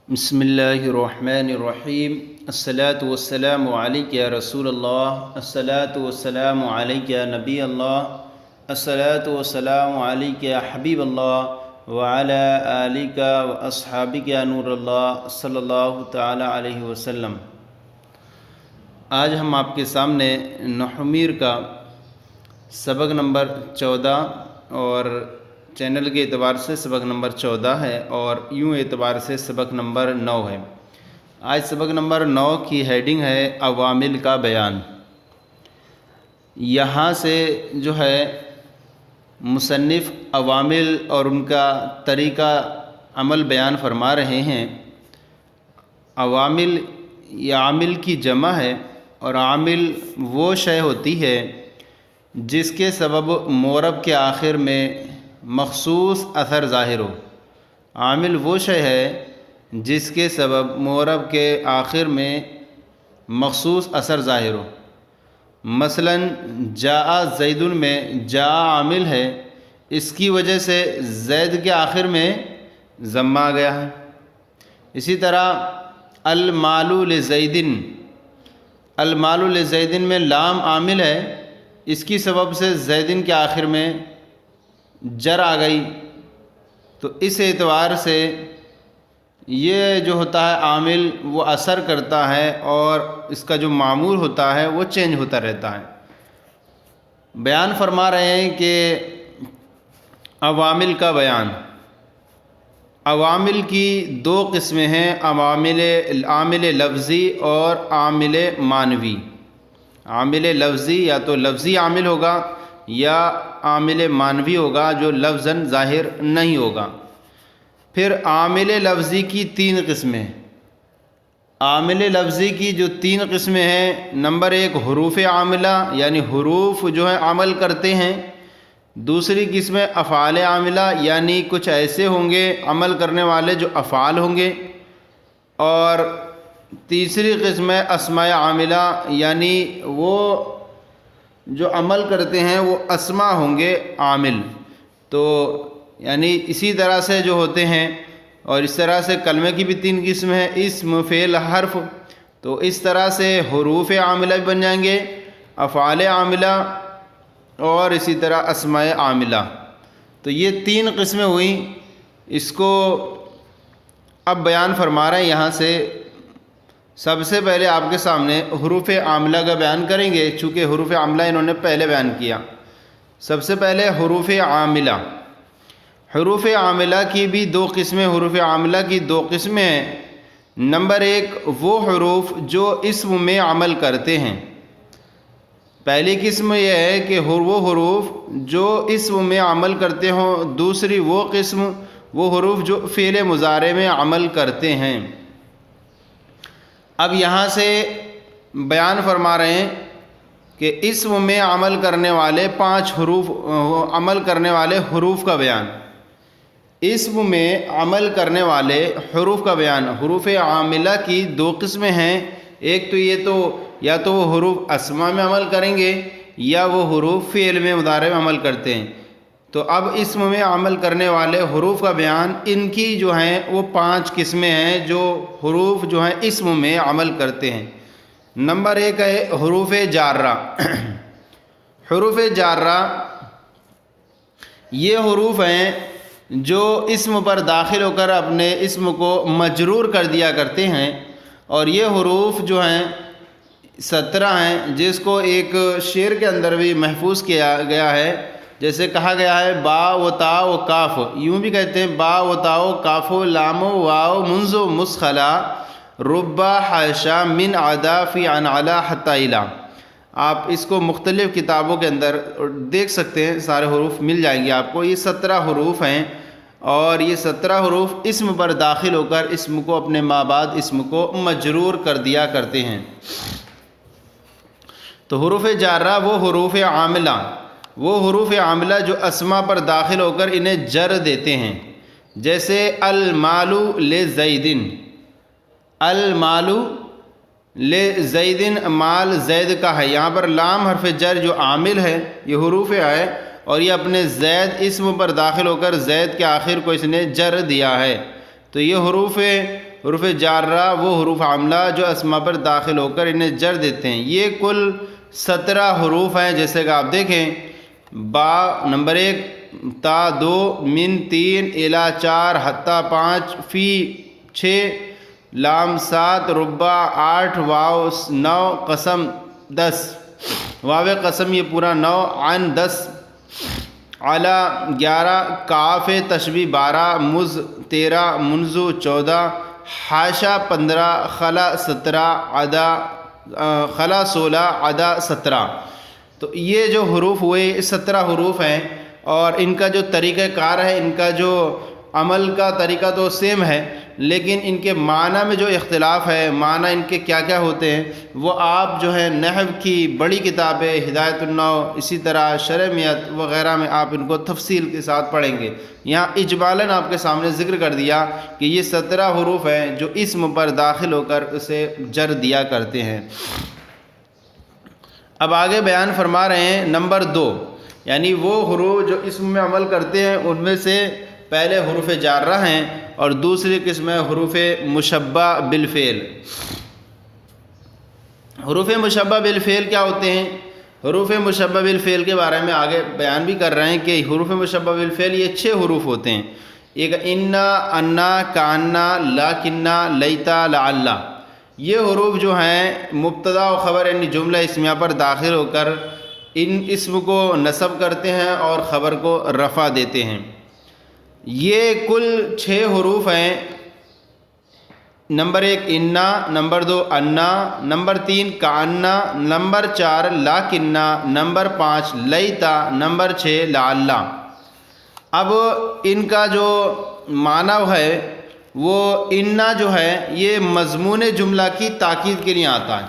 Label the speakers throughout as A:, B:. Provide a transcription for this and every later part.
A: بسم اللہ الرحمن الرحیم الصلاۃ والسلام علیک یا رسول اللہ الصلاۃ والسلام علیک یا نبی اللہ الصلاۃ والسلام علیک یا حبیب اللہ وعلی آلک واصحابک یا نور اللہ صلی اللہ تعالی علیہ وسلم۔ آج ہم آپ کے سامنے نحو میر کا سبق نمبر 14 اور چینل کے اعتبار سے سبق نمبر 14 ہے اور یوں اعتبار سے سبق نمبر 9 ہے۔ آج سبق نمبر 9 کی ہیڈنگ ہے عوامل کا بیان۔ یہاں سے جو ہے مصنف عوامل اور ان کا طریقہ عمل بیان فرما رہے ہیں۔ عوامل یہ عامل کی جمع ہے اور عامل وہ شے ہوتی ہے جس کے سبب مورب کے آخر میں مخصوص اثر ظاہر ہو۔ عامل وہ شے ہے جس کے سبب مورب کے آخر میں مخصوص اثر ظاہر ہو۔ مثلا جاء زید میں جاء عامل ہے، اس کی وجہ سے زید کے آخر میں ضمہ آ گیا ہے۔ اسی طرح المال لزید، المال لزید میں لام عامل ہے، اس کی سبب سے زیدن کے آخر میں جر آ گئی، تو اس اعتبار سے یہ جو ہوتا ہے عامل وہ اثر کرتا ہے اور اس کا جو معمول ہوتا ہے وہ چینج ہوتا رہتا ہے۔ بیان فرما رہے ہیں کہ عوامل کا بیان۔ عوامل کی دو قسمیں ہیں، عامل لفظی اور عامل معنوی۔ عامل لفظی یا تو لفظی عامل ہوگا یا عامل معنوی ہوگا جو لفظاً ظاہر نہیں ہوگا۔ پھر عامل لفظی کی 3 قسمیں۔ عامل لفظی کی جو 3 قسمیں ہیں، نمبر 1 حروف عاملہ یعنی حروف جو ہیں عمل کرتے ہیں۔ دوسری قسم افعال عاملہ یعنی کچھ ایسے ہوں گے عمل کرنے والے جو افعال ہوں گے۔ اور تیسری قسم اسماء عاملہ یعنی وہ جو عمل کرتے ہیں وہ اسماء ہوں گے عامل۔ تو یعنی اسی طرح سے جو ہوتے ہیں، اور اس طرح سے کلمے کی بھی 3 قسم ہیں، اسم، فعل، حرف۔ تو اس طرح سے حروف عاملہ بھی بن جائیں گے، افعال عاملہ اور اسی طرح اسماء عاملہ۔ تو یہ 3 قسمیں ہوئیں۔ اس کو اب بیان فرما رہے ہیں یہاں سے۔ سب سے پہلے آپ کے سامنے حروف عاملہ کا بیان کریں گے، چونکہ حروف عاملہ انہوں نے پہلے بیان کیا۔ سب سے پہلے حروف عاملہ۔ حروف عاملہ کی بھی 2 قسمیں، حروف عاملہ کی 2 قسمیں ہیں۔ نمبر 1 وہ حروف جو اسم میں عمل کرتے ہیں۔ پہلی قسم یہ ہے کہ وہ حروف جو اسم میں عمل کرتے ہوں۔ دوسری وہ قسم وہ حروف جو فعل مضارع میں عمل کرتے ہیں۔ اب یہاں سے بیان فرما رہے ہیں کہ اسم میں عمل کرنے والے 5 حروف، عمل کرنے والے حروف کا بیان۔ اسم میں عمل کرنے والے حروف کا بیان۔ حروف عاملہ کی 2 قسمیں ہیں۔ ایک تو یہ تو یا تو وہ حروف اسماء میں عمل کریں گے یا وہ حروف فعل میں مضارع میں عمل کرتے ہیں۔ تو اب اسم میں عمل کرنے والے حروف کا بیان، ان کی جو ہیں وہ 5 قسمیں ہیں جو حروف جو ہیں اسم میں عمل کرتے ہیں۔ نمبر 1 ہے حروف جارہ۔ حروف جارہ یہ حروف ہیں جو اسم پر داخل ہو کر اپنے اسم کو مجرور کر دیا کرتے ہیں، اور یہ حروف جو ہیں 17 ہیں، جس کو ایک شعر کے اندر بھی محفوظ کیا گیا ہے۔ جیسے کہا گیا ہے با و تا و کاف، یوں بھی کہتے ہیں با و تا و کاف و لام و واو منذ مسخلا ربا حاشا من عدا فی عن علا حتی الا۔ آپ اس کو مختلف کتابوں کے اندر دیکھ سکتے ہیں، سارے حروف مل جائیں گے آپ کو۔ یہ 17 حروف ہیں اور یہ 17 حروف اسم پر داخل ہو کر اسم کو اپنے مابعد اسم کو مجرور کر دیا کرتے ہیں۔ تو حروف جارہ وہ حروف عاملہ، وہ حروف عاملہ جو اسماء پر داخل ہو کر انہیں جر دیتے ہیں۔ جیسے المال لزیدن، المال لزیدن، مال زید کا ہے۔ یہاں پر لام حرف جر جو عامل ہے یہ حروف ہے، اور یہ اپنے زید اسم پر داخل ہو کر زید کے آخر کو اس نے جر دیا ہے۔ تو یہ حروف حروف جارہ وہ حروف عاملہ جو اسما پر داخل ہو کر انہیں جر دیتے ہیں. یہ کل 17 حروف ہیں. جیسے کہ آپ دیکھیں با نمبر 1، تا 2، من 3، الا 4، حتی 5، فی 6، لام 7، ربع 8، واو 9، قسم 10، واو قسم یہ پورا 9، عن 10، علی 11، کاف تشبیہ 12، مز 13، منذ 14، حاشا 15، خلا 17، عدا خلا 16، عدا 17. تو یہ جو حروف ہوئے 17 حروف ہیں، اور ان کا جو طریقہ کار ہے، ان کا جو عمل کا طریقہ تو سیم ہے، لیکن ان کے معنی میں جو اختلاف ہے، معنی ان کے کیا کیا ہوتے ہیں، وہ آپ جو ہے نحو کی بڑی کتابیں ہدایت النحو، اسی طرح شرح میت وغیرہ میں آپ ان کو تفصیل کے ساتھ پڑھیں گے. یہاں اجمالاً آپ کے سامنے ذکر کر دیا کہ یہ 17 حروف ہیں جو اسم پر داخل ہو کر اسے جر دیا کرتے ہیں. اب آگے بیان فرما رہے ہیں نمبر 2، یعنی وہ حروف جو اسم میں عمل کرتے ہیں ان میں سے پہلے حروف جارہ ہیں، اور دوسری قسم ہے حروف مشبہ بالفعل. حروف مشبہ بالفعل کیا ہوتے ہیں؟ حروف مشبہ بالفعل کے بارے میں آگے بیان بھی کر رہے ہیں کہ حروف مشبہ بالفعل یہ 6 حروف ہوتے ہیں. ایک انا، انا، کانا، لاکنہ، لیتا، لعلہ. یہ حروف جو ہیں مبتدا و خبر یعنی جملہ اسمیہ پر داخل ہو کر ان اسم کو نصب کرتے ہیں اور خبر کو رفع دیتے ہیں. یہ کل 6 حروف ہیں. نمبر 1 انا، نمبر 2 انا، نمبر 3 کانا، نمبر 4 لاکنہ، نمبر 5 لیتا، نمبر 6 لعلہ. اب ان کا جو معنی ہے وہ انا جو ہے یہ مضمون جملہ کی تاکید کے لیے آتا ہے.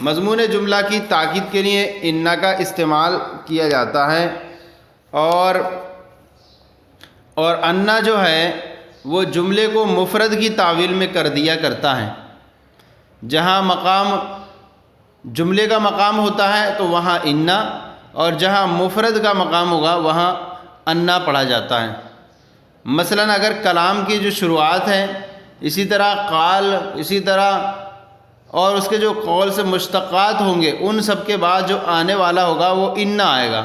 A: مضمون جملہ کی تاکید کے لیے انا کا استعمال کیا جاتا ہے. اور انا جو ہے وہ جملے کو مفرد کی تعویل میں کر دیا کرتا ہے. جہاں مقام جملے کا مقام ہوتا ہے تو وہاں انا، اور جہاں مفرد کا مقام ہوگا وہاں انا پڑھا جاتا ہے. مثلاً اگر کلام کی جو شروعات ہے، اسی طرح قال، اسی طرح اور اس کے جو قول سے مشتقات ہوں گے ان سب کے بعد جو آنے والا ہوگا وہ انا آئے گا.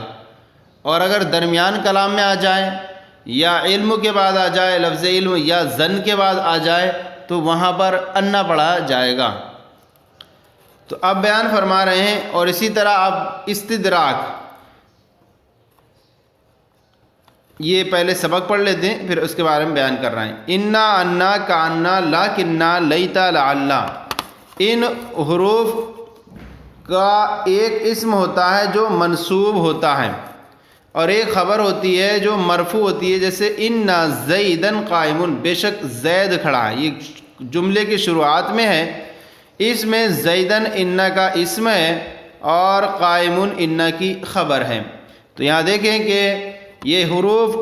A: اور اگر درمیان کلام میں آ جائے یا علم کے بعد آ جائے لفظ علم، یا زن کے بعد آ جائے تو وہاں پر انا پڑھا جائے گا. تو اب بیان فرما رہے ہیں. اور اسی طرح اب استدراک، یہ پہلے سبق پڑھ لیتے ہیں پھر اس کے بارے میں بیان کر رہے ہیں. انا، انا، کانا، لاکنہ، لیتا، لعلہ. ان حروف کا ایک اسم ہوتا ہے جو منصوب ہوتا ہے، اور ایک خبر ہوتی ہے جو مرفوع ہوتی ہے. جیسے انا زیدن قائمن، بے شک زید کھڑا ہے. یہ جملے کی شروعات میں ہے. اس میں زیدن انا کا اسم ہے اور قائمن انا کی خبر ہے. تو یہاں دیکھیں کہ یہ حروف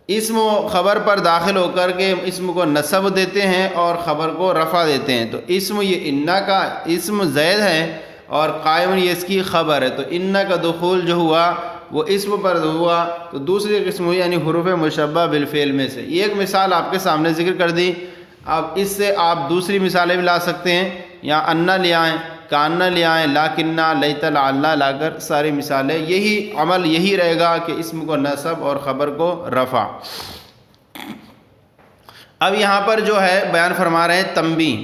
A: اسم و خبر پر داخل ہو کر کے اسم کو نصب دیتے ہیں اور خبر کو رفع دیتے ہیں. تو اسم یہ انا کا اسم زید ہے اور قائم یہ اس کی خبر ہے. تو انا کا دخول جو ہوا وہ اسم پر ہوا. تو دوسری قسم ہوئی یعنی حروف مشبہ بالفعل میں سے. یہ ایک مثال آپ کے سامنے ذکر کر دی. اب اس سے آپ دوسری مثالیں بھی لا سکتے ہیں. یہاں انا لے آئیں، کانا لے آئیں، لاکنہ، لیتا، لعلہ لا کر ساری مثالیں یہی عمل یہی رہے گا کہ اسم کو نصب اور خبر کو رفع. اب یہاں پر جو ہے بیان فرما رہے ہیں تنبیہ.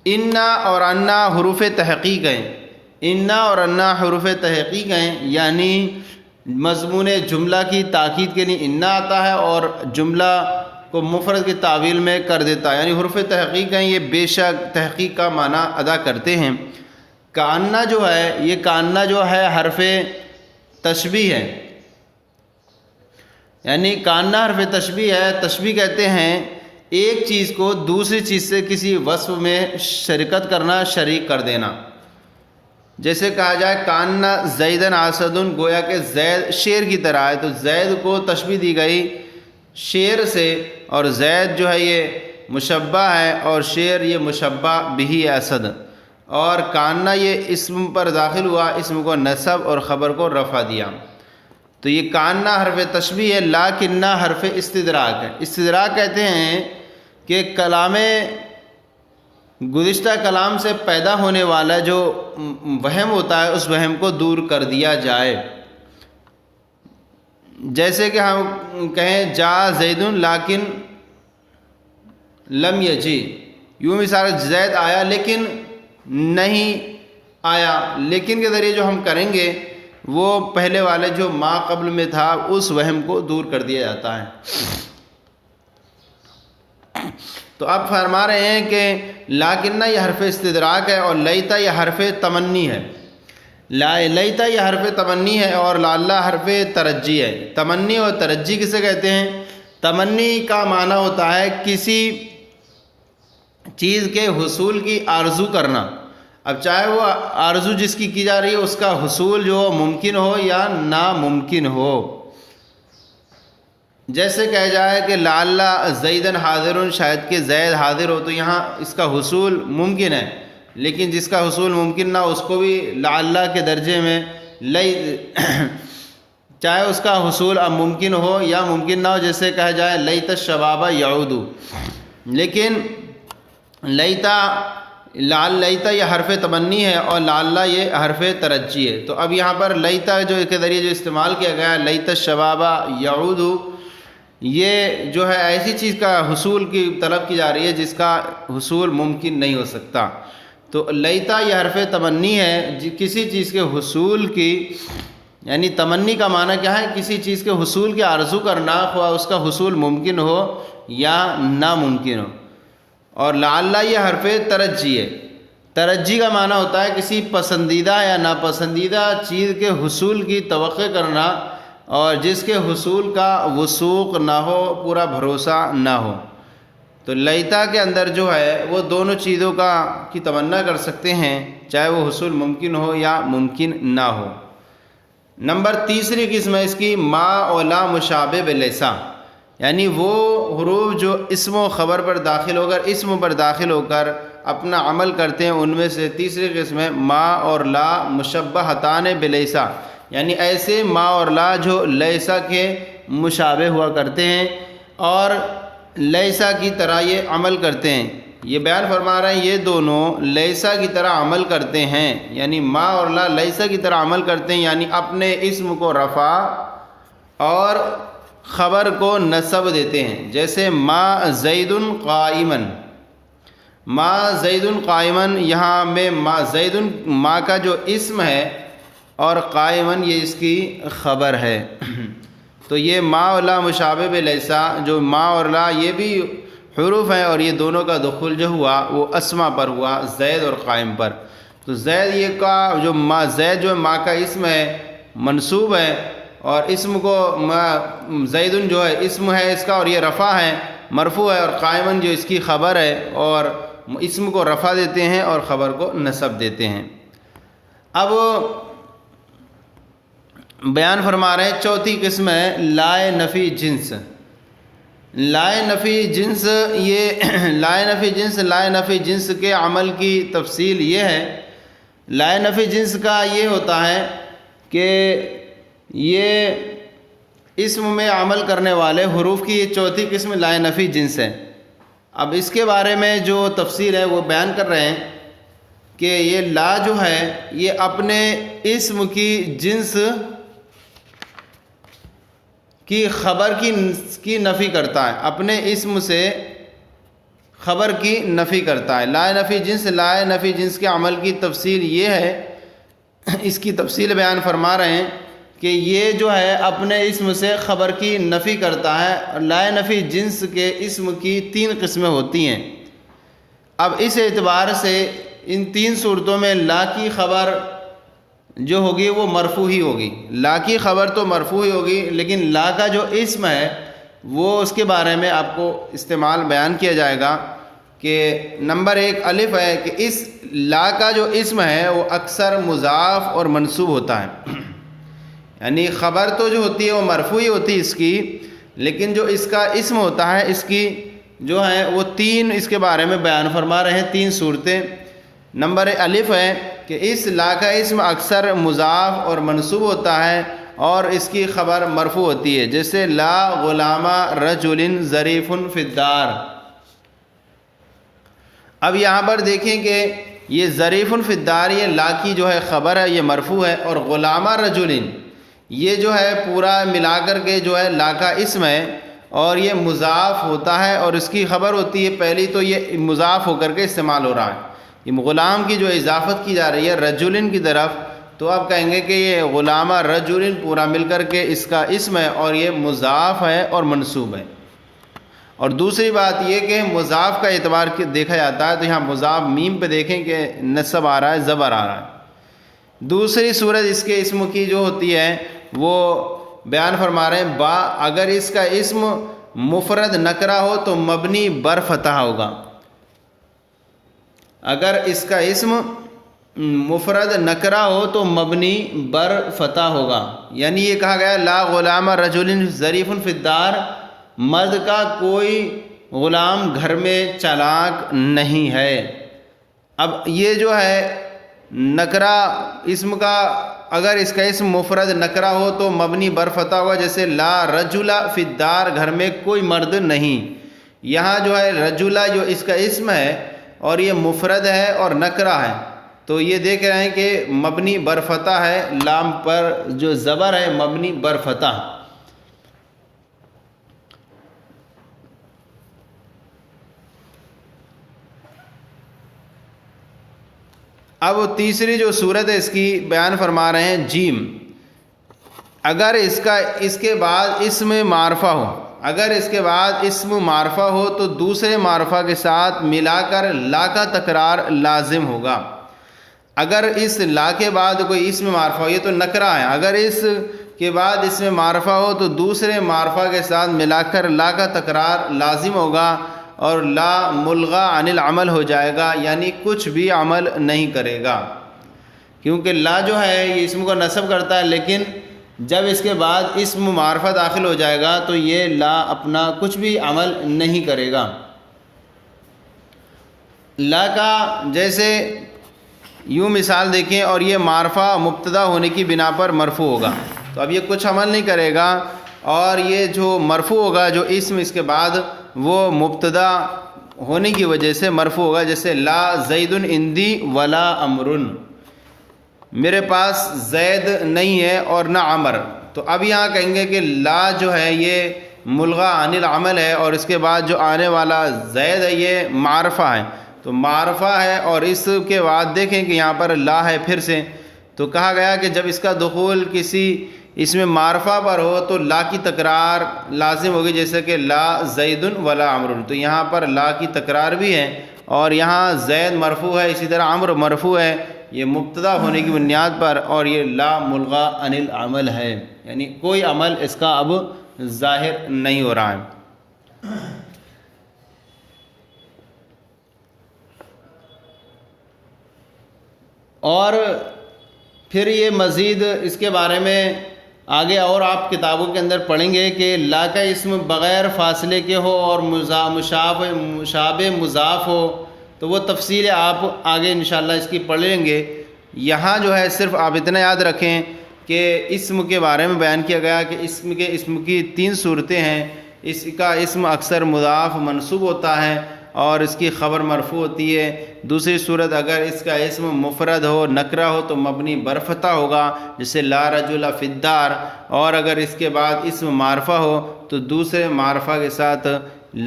A: انا اور انا حروف تحقیق ہیں. انا اور انا حروف تحقیق ہیں، یعنی مضمون جملہ کی تاکید کے لیے انا آتا ہے اور جملہ کو مفرد کی تعویل میں کر دیتا ہے. یعنی حروف تحقیق ہیں، یہ بے شک تحقیق کا معنی ادا کرتے ہیں. کانا جو ہے یہ کانا جو ہے حرف تشبیہ ہے. یعنی کانا حرف تشبیہ ہے. تشبیہ کہتے ہیں ایک چیز کو دوسری چیز سے کسی وصف میں شرکت کرنا، شریک کر دینا. جیسے کہا جائے کانا زیدن اسدن، گویا کہ زید شیر کی طرح ہے. تو زید کو تشبیہ دی گئی شیر سے، اور زید جو ہے یہ مشبہ ہے اور شیر یہ مشبہ بہی اسد. اور کانا یہ اسم پر داخل ہوا، اسم کو نصب اور خبر کو رفع دیا. تو یہ کاننا حرف تشبیہ ہے، لاکننا حرف استدراک ہے۔ استدراک کہتے ہیں کہ کلام گزشتہ کلام سے پیدا ہونے والا جو وہم ہوتا ہے اس وہم کو دور کر دیا جائے۔ جیسے کہ ہم کہیں جا زید لیکن لم یجی، یوں مثال زید آیا لیکن نہیں آیا، لیکن کے ذریعے جو ہم کریں گے وہ پہلے والے جو ما قبل میں تھا اس وہم کو دور کر دیا جاتا ہے۔ تو اب فرما رہے ہیں کہ لاکنہ یہ حرف استدراک ہے اور لیتا یہ حرف تمنی ہے۔ لیتا یہ حرف تمنی ہے اور لعلہ حرف ترجی ہے۔ تمنی اور ترجی کسے کہتے ہیں؟ تمنی کا معنی ہوتا ہے کسی چیز کے حصول کی آرزو کرنا، اب چاہے وہ آرزو جس کی جا رہی ہے اس کا حصول جو ممکن ہو یا ناممکن ہو۔ جیسے کہا جائے کہ لعلہ زیدن حاضر، شاید کہ زید حاضر ہو، تو یہاں اس کا حصول ممکن ہے، لیکن جس کا حصول ممکن نہ اس کو بھی لعلہ کے درجے میں چاہے اس کا حصول اب ممکن ہو یا ممکن نہ ہو، جیسے کہا جائے لیت الشباب یعود، لیکن لیتا یہ حرف تمنی ہے اور لعلہ یہ حرف ترجی ہے۔ تو اب یہاں پر لیتا جو کے ذریعے جو استعمال کیا گیا ہے، لیت الشباب یعود، یہ جو ہے ایسی چیز کا حصول کی طلب کی جا رہی ہے جس کا حصول ممکن نہیں ہو سکتا۔ تو لیتا یہ حرف تمنی ہے، کسی چیز کے حصول کی، یعنی تمنی کا معنی کیا ہے؟ کسی چیز کے حصول کی آرزو کرنا، خواہ اس کا حصول ممکن ہو یا ناممکن ہو۔ اور لعلہ یہ حرف ترجی ہے۔ ترجی کا معنی ہوتا ہے کسی پسندیدہ یا ناپسندیدہ چیز کے حصول کی توقع کرنا اور جس کے حصول کا وثوق نہ ہو، پورا بھروسہ نہ ہو۔ تو لیتا کے اندر جو ہے وہ دونوں چیزوں کی تمنا کر سکتے ہیں، چاہے وہ حصول ممکن ہو یا ممکن نہ ہو۔ نمبر تیسری قسم ہے اس کی ما اور لا مشابہ بلیسا، یعنی وہ حروف جو اسم و خبر پر داخل ہو کر، اسم پر داخل ہو کر اپنا عمل کرتے ہیں، ان میں سے تیسری قسم ہے ما اور لا مشبہتان بلیسا، یعنی ایسے ما اور لا جو لیسا کے مشابہ ہوا کرتے ہیں اور لیسا کی طرح یہ عمل کرتے ہیں۔ یہ بیان فرما رہے ہیں یہ دونوں لیسا کی طرح عمل کرتے ہیں، یعنی ما اور لا لیسا کی طرح عمل کرتے ہیں، یعنی اپنے اسم کو رفع اور خبر کو نصب دیتے ہیں۔ جیسے ما زید قائمن، ما زید قائمن، یہاں میں ما زید ما کا جو اسم ہے اور قائمن یہ اس کی خبر ہے۔ تو یہ ما اور لا مشابہ بلیسا، جو ما اور لا یہ بھی حروف ہیں اور یہ دونوں کا دخول جو ہوا وہ اسما پر ہوا، زید اور قائم پر۔ تو زید یہ کا جو ما، زید جو ما کا اسم ہے منصوب ہے، اور اسم کو زیدن جو ہے اسم ہے اس کا اور یہ رفع ہے، مرفوع ہے، اور قائمن جو اس کی خبر ہے، اور اسم کو رفع دیتے ہیں اور خبر کو نصب دیتے ہیں۔ اب بیان فرما رہے ہیں چوتھی قسم ہے لائے نفی جنس۔ لائے نفی جنس، یہ لائے نفی جنس کے عمل کی تفصیل یہ ہے۔ لائے نفی جنس کا یہ ہوتا ہے کہ یہ اسم میں عمل کرنے والے حروف کی یہ چوتھی قسم لائے نفی جنس ہے۔ اب اس کے بارے میں جو تفسیر ہے وہ بیان کر رہے ہیں کہ یہ لا جو ہے یہ اپنے اسم کی جنس کی خبر کی نفی کرتا ہے، اپنے اسم سے خبر کی نفی کرتا ہے۔ لائے نفی جنس کے عمل کی تفصیل یہ ہے، اس کی تفصیل بیان فرما رہے ہیں کہ یہ جو ہے اپنے اسم سے خبر کی نفی کرتا ہے۔ اور لائے نفی جنس کے اسم کی 3 قسمیں ہوتی ہیں۔ اب اس اعتبار سے ان 3 صورتوں میں لا کی خبر جو ہوگی وہ مرفوع ہی ہوگی۔ لا کی خبر تو مرفوع ہی ہوگی، لیکن لا کا جو اسم ہے وہ اس کے بارے میں آپ کو استعمال بیان کیا جائے گا کہ نمبر 1 الف ہے کہ اس لا کا جو اسم ہے وہ اکثر مضاف اور منصوب ہوتا ہے، یعنی خبر تو جو ہوتی ہے وہ مرفوع ہی ہوتی ہے اس کی، لیکن جو اس کا اسم ہوتا ہے اس کی جو ہے وہ 3 اس کے بارے میں بیان فرما رہے ہیں، 3 صورتیں۔ نمبر 1 الف ہے کہ اس لا کا اسم اکثر مضاف اور منصوب ہوتا ہے اور اس کی خبر مرفوع ہوتی ہے، جیسے لا غلام رجل ظریف فی الدار۔ اب یہاں پر دیکھیں کہ یہ ظریف فی الدار، یہ لا کی جو ہے خبر ہے، یہ مرفوع ہے، اور غلام رجل یہ جو ہے پورا ملا کر کے جو ہے لا کا اسم ہے، اور یہ مضاف ہوتا ہے اور اس کی خبر ہوتی ہے۔ پہلی تو یہ مضاف ہو کر کے استعمال ہو رہا ہے، یہ غلام کی جو اضافت کی جا رہی ہے رجل کی طرف، تو آپ کہیں گے کہ یہ غلام رجل پورا مل کر کے اس کا اسم ہے اور یہ مضاف ہے اور منصوب ہے۔ اور دوسری بات یہ کہ مضاف کا اعتبار دیکھا جاتا ہے، تو یہاں مضاف میم پہ دیکھیں کہ نصب آ رہا ہے، زبر آ رہا ہے۔ دوسری صورت اس کے اسم کی جو ہوتی ہے وہ بیان فرما رہے ہیں، با اگر اس کا اسم مفرد نکرہ ہو تو مبنی بر فتح ہوگا۔ اگر اس کا اسم مفرد نکرہ ہو تو مبنی بر فتح ہوگا، یعنی یہ کہا گیا لا غلام رجل ظریف فی الدار، مرد کا کوئی غلام گھر میں چالاک نہیں ہے۔ اب یہ جو ہے نکرہ اسم کا، اگر اس کا اسم مفرد نکرہ ہو تو مبنی بر فتح ہوگا، جیسے لا رجل فی الدار، گھر میں کوئی مرد نہیں۔ یہاں جو ہے رجل جو اس کا اسم ہے اور یہ مفرد ہے اور نکرہ ہے، تو یہ دیکھ رہے ہیں کہ مبنی بر فتح ہے، لام پر جو زبر ہے مبنی بر فتح۔ اب تیسری جو صورت ہے اس کی بیان فرما رہے ہیں، جیم، اگر اس کے بعد اسم معرفہ ہو، اگر اس کے بعد اسم معرفہ ہو تو دوسرے معرفہ کے ساتھ ملا کر لا کا تکرار لازم ہوگا۔ اگر اس لا کے بعد کوئی اسم معرفہ ہو، یہ تو نکرہ ہے، اگر اس کے بعد اسم معرفہ ہو تو دوسرے معرفہ کے ساتھ ملا کر لا کا تکرار لازم ہوگا، اور لا ملغا عن العمل ہو جائے گا، یعنی کچھ بھی عمل نہیں کرے گا، کیونکہ لا جو ہے یہ اسم کو نصب کرتا ہے، لیکن جب اس کے بعد اسم معرفہ داخل ہو جائے گا تو یہ لا اپنا کچھ بھی عمل نہیں کرے گا۔ لا کا جیسے یوں مثال دیکھیں، اور یہ معرفہ مبتدا ہونے کی بنا پر مرفوع ہوگا، تو اب یہ کچھ عمل نہیں کرے گا، اور یہ جو مرفوع ہوگا جو اسم اس کے بعد وہ مبتدا ہونے کی وجہ سے مرفوع ہوگا، جیسے لا زید عندی ولا امر، میرے پاس زید نہیں ہے اور نہ عمر۔ تو اب یہاں کہیں گے کہ لا جو ہے یہ ملغا عن العمل ہے، اور اس کے بعد جو آنے والا زید ہے یہ معرفہ ہے، تو معرفہ ہے، اور اس کے بعد دیکھیں کہ یہاں پر لا ہے پھر سے، تو کہا گیا کہ جب اس کا دخول کسی اس میں معرفہ پر ہو تو لا کی تکرار لازم ہوگی، جیسے کہ لا زید ولا عمر، تو یہاں پر لا کی تکرار بھی ہے، اور یہاں زید مرفوع ہے، اسی طرح عمر مرفوع ہے، یہ مبتدا ہونے کی بنیاد پر، اور یہ لا ملغا عن العمل ہے، یعنی کوئی عمل اس کا اب ظاہر نہیں ہو رہا ہے۔ اور پھر یہ مزید اس کے بارے میں آگے اور آپ کتابوں کے اندر پڑھیں گے کہ لا کا اسم بغیر فاصلے کے ہو اور مشابہ مضاف ہو، تو وہ تفصیل آپ آگے انشاءاللہ اس کی پڑھ لیں گے۔ یہاں جو ہے صرف آپ اتنا یاد رکھیں کہ اسم کے بارے میں بیان کیا گیا کہ اسم کی 3 صورتیں ہیں، اس کا اسم اکثر مضاف منصوب ہوتا ہے اور اس کی خبر مرفوع ہوتی ہے۔ دوسری صورت اگر اس کا اسم مفرد ہو نکرہ ہو تو مبنی برفتح ہوگا، جیسے لا رجل فی الدار، اور اگر اس کے بعد اسم معرفہ ہو تو دوسرے معرفہ کے ساتھ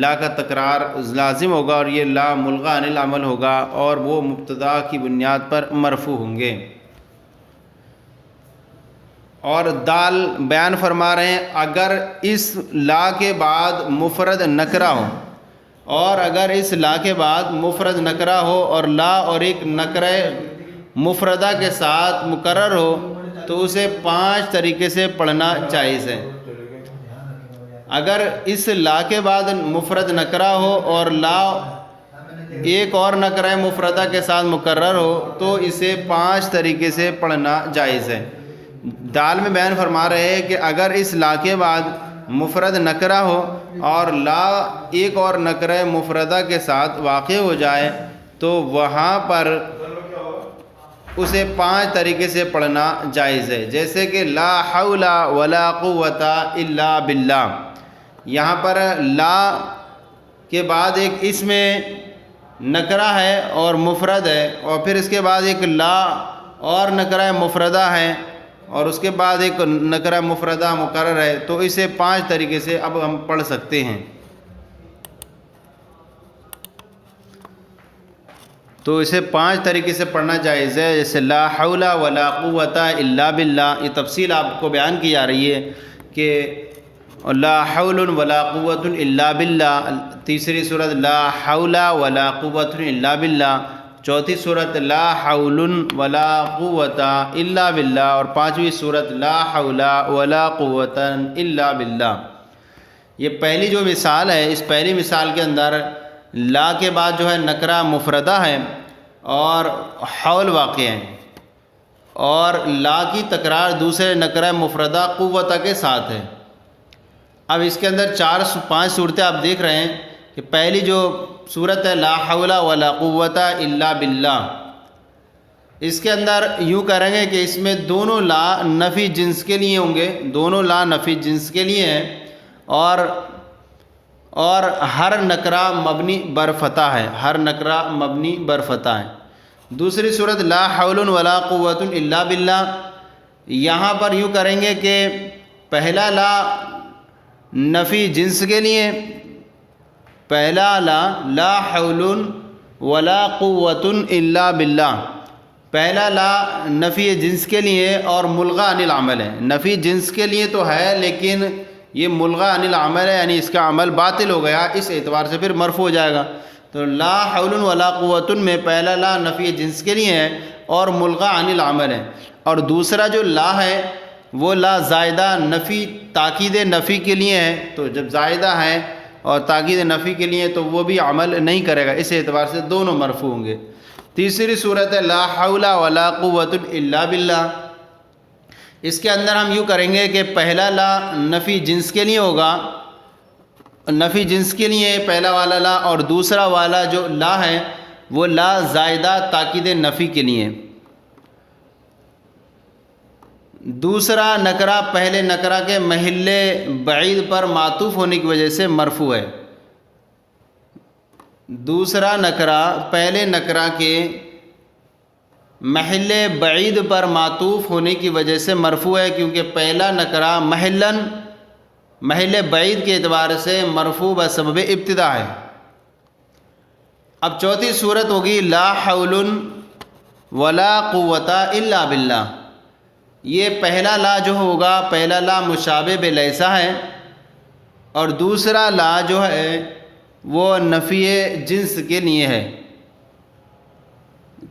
A: لا کا تکرار لازم ہوگا، اور یہ لا ملغا عن العمل ہوگا، اور وہ مبتدا کی بنیاد پر مرفوع ہوں گے۔ اور دال بیان فرما رہے ہیں، اگر اس لا کے بعد مفرد نکرہ ہو، اور اگر اس لا کے بعد مفرد نکرہ ہو اور لا اور ایک نکرہ مفردہ کے ساتھ مکرر ہو تو اسے 5 طریقے سے پڑھنا جائز ہے۔ اگر اس لا کے بعد مفرد نکرہ ہو اور لا ایک اور نکرہ مفردہ کے ساتھ مکرر ہو تو اسے 5 طریقے سے پڑھنا جائز ہے۔ دال میں بیان فرما رہے ہیں کہ اگر اس لا کے بعد مفرد نکرہ ہو اور لا ایک اور نکرہ مفردہ کے ساتھ واقع ہو جائے تو وہاں پر اسے 5 طریقے سے پڑھنا جائز ہے، جیسے کہ لا حول ولا قوت الا باللہ، یہاں پر لا کے بعد ایک اس میں نکرہ ہے اور مفرد ہے، اور پھر اس کے بعد ایک لا اور نکرہ مفردہ ہے، اور اس کے بعد ایک نکرہ مفردہ مقرر ہے، تو اسے 5 طریقے سے اب ہم پڑھ سکتے ہیں۔ تو اسے 5 طریقے سے پڑھنا جائز ہے، جیسے لا حول ولا قوت الا باللہ، یہ تفصیل آپ کو بیان کی جا رہی ہے کہ لا حول ولا قوت الا باللہ، تیسری صورت لا حول ولا قوت الا باللہ، چوتھی صورت لا حول ولا قوت الا باللہ، اور 5ویں صورت لا حول ولا قوت الا باللہ۔ یہ پہلی جو مثال ہے، اس پہلی مثال کے اندر لا کے بعد جو ہے نکرہ مفردہ ہے اور حول واقع ہے، اور لا کی تکرار دوسرے نکرہ مفردہ قوت کے ساتھ ہے۔ اب اس کے اندر 5 صورتیں آپ دیکھ رہے ہیں کہ پہلی جو صورت ہے لا حول ولا قوت الا باللہ، اس کے اندر یوں کریں گے کہ اس میں دونوں لا نفی جنس کے لیے ہوں گے، دونوں لا نفی جنس کے لیے ہیں، اور ہر نکرہ مبنی بر فتح ہے، ہر نکرہ مبنی بر فتح ہے۔ دوسری صورت لا حول ولا قوت الا باللہ، یہاں پر یوں کریں گے کہ پہلا لا نفی جنس کے لیے، پہلا لا حول ولا قوت الا باللہ، پہلا لا نفی جنس کے لیے اور ملغی عن العمل ہے، نفی جنس کے لیے تو ہے لیکن یہ ملغی عن العمل ہے، یعنی اس کا عمل باطل ہو گیا، اس اعتبار سے پھر مرفوع ہو جائے گا۔ تو لا حول ولا قوت میں پہلا لا نفی جنس کے لیے ہے اور ملغی عن العمل ہے، اور دوسرا جو لا ہے وہ لا زائدہ نفی تاکید نفی کے لیے ہے، تو جب زائدہ ہے اور تاکید نفی کے لیے تو وہ بھی عمل نہیں کرے گا، اس اعتبار سے دونوں مرفوع ہوں گے۔ تیسری صورت ہے لا حول ولا قوت الا باللہ، اس کے اندر ہم یوں کریں گے کہ پہلا لا نفی جنس کے لیے ہوگا، نفی جنس کے لیے پہلا والا لا، اور دوسرا والا جو لا ہے وہ لا زائدہ تاکید نفی کے لیے۔ دوسرا نکرہ پہلے نکرہ کے محل بعید پر معطوف ہونے کی وجہ سے مرفوع ہے، دوسرا نکرہ پہلے نکرہ کے محل بعید پر معطوف ہونے کی وجہ سے مرفوع ہے، کیونکہ پہلا نکرہ محل بعید کے اعتبار سے مرفوع بسبب ابتدا ہے۔ اب چوتھی صورت ہوگی لا حول ولا قوت الا باللہ، یہ پہلا لا جو ہوگا، پہلا لا مشابہ بلیسا ہے، اور دوسرا لا جو ہے وہ نفی جنس کے لیے ہے،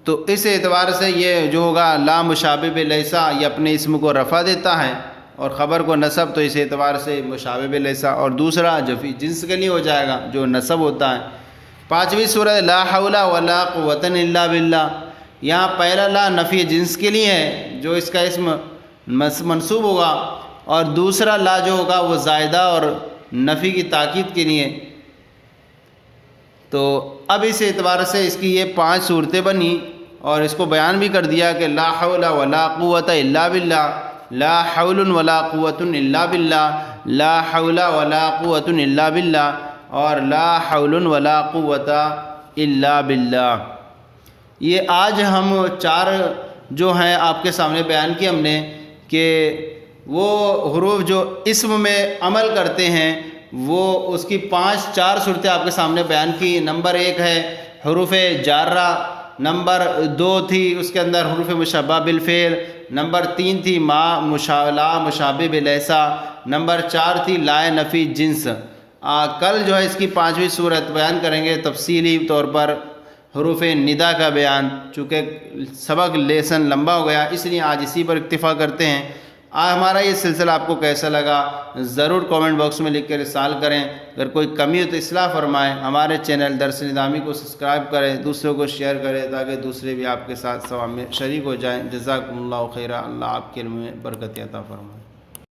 A: تو اس اعتبار سے یہ جو ہوگا لا مشابہ بلیسا، یہ اپنے اسم کو رفع دیتا ہے اور خبر کو نصب، تو اس اعتبار سے مشابہ بلیسا، اور دوسرا جفی جنس کے لیے ہو جائے گا جو نصب ہوتا ہے۔ 5ویں صورت لا حول ولا قوت الا باللہ، یہاں پہلا لا نفی جنس کے لیے ہے جو اس کا اسم منصوب ہوگا، اور دوسرا لا جو ہوگا وہ زائدہ اور نفی کی تاکید کے لیے۔ تو اب اس اعتبار سے اس کی یہ 5 صورتیں بنی، اور اس کو بیان بھی کر دیا کہ لا حول ولا قوت الا باللہ، لا حول ولا قوت الا باللہ، لا حول ولا قوت الا باللہ، اور لا حول ولا قوت الا باللہ۔ یہ آج ہم 4 جو ہیں آپ کے سامنے بیان کی ہم نے، کہ وہ حروف جو اسم میں عمل کرتے ہیں وہ اس کی 4 صورتیں آپ کے سامنے بیان کی۔ نمبر 1 ہے حروف جارہ، نمبر 2 تھی اس کے اندر حروف مشبہ بالفعل، نمبر 3 تھی لا مشابہ بلیسا، نمبر 4 تھی لا نفی جنس۔ کل جو ہے اس کی 5ویں صورت بیان کریں گے تفصیلی طور پر، حروف ندا کا بیان، چونکہ سبق لیسن لمبا ہو گیا اس لیے آج اسی پر اکتفا کرتے ہیں۔ ہمارا یہ سلسلہ آپ کو کیسا لگا ضرور کامنٹ باکس میں لکھ کر ارسال کریں، اگر کوئی کمی ہو تو اصلاح فرمائیں۔ ہمارے چینل درس نظامی کو سبسکرائب کریں، دوسروں کو شیئر کریں تاکہ دوسرے بھی آپ کے ساتھ ثواب میں شریک ہو جائیں۔ جزاکم اللہ خیرہ، اللہ آپ کے علم میں برکت عطا فرمائے۔